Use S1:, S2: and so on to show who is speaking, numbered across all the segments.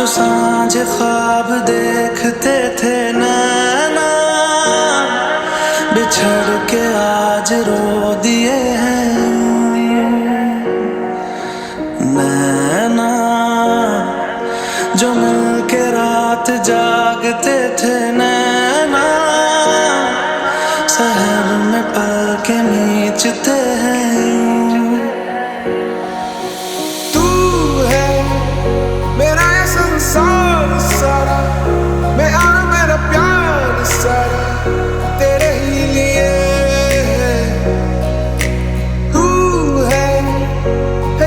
S1: सांझ ख्वाब देखते थे नैना, बिछड़ के आज रो दिए हैं नैना। जो मिल के रात जागते थे नैना, शहर में पल के नीचते हैं।
S2: तू है मेरा ये संसार सारा, मेरा प्यार सारा तेरे ही लिए है। तू है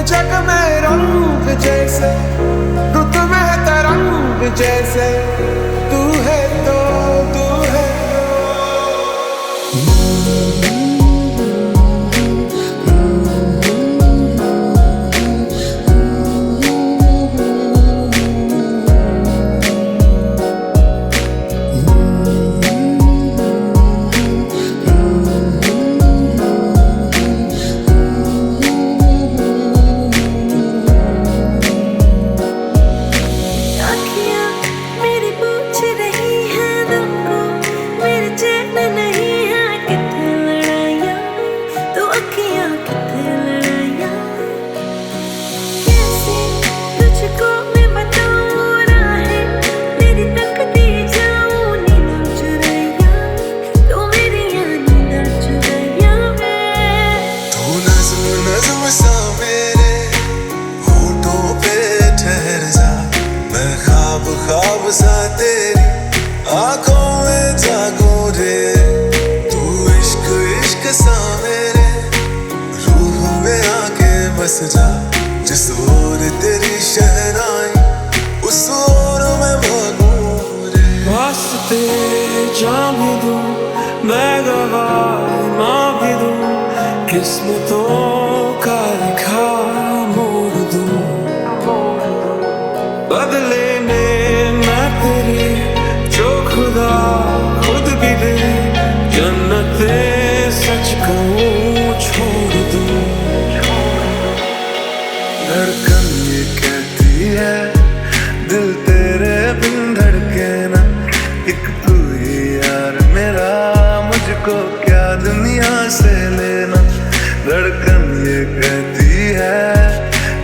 S2: जग में रंग जैसे, रुत में है तरंग जैसे। तू है तो तू है।
S3: ख्वाब सा तेरी आंखों में जागो रे, तू इश्क इश्क सा मेरे रूह में आके बस जा। जिस ओर तेरी शहनाई उस ओर मैं भागूं रे।
S1: वास्ते जान भी दूं, मैं गवाह मां भी दूं, किस्मतों का लिखा मोड़ दूं। बदले खुदा खुद भी दे, जन्नते सच कहूँ छोड़ दूँ।
S3: धड़कन ये कहती है दिल तेरे बिन धड़के ना, एक तू ही यार मेरा, मुझको क्या दुनिया से लेना। धड़कन ये कहती है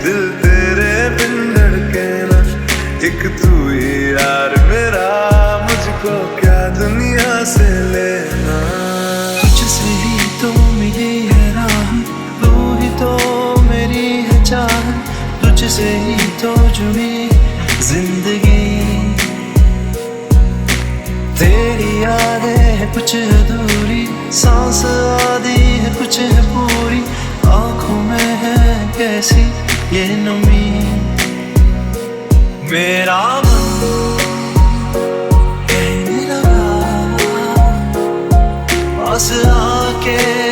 S3: दिल तेरे बिन धड़के ना, एक तू ही यार मेरा, मुझको क्या दुनिया से लेना।
S1: तुझसे ही तो मिली है राह, तू ही तो मेरी है चाह, तुझसे ही तो जुड़ी जिंदगी। तेरी यादें है कुछ अधूरी, सांस आधी है कुछ है पूरी, आंखों में है कैसी ये नमी। मेरा पास आके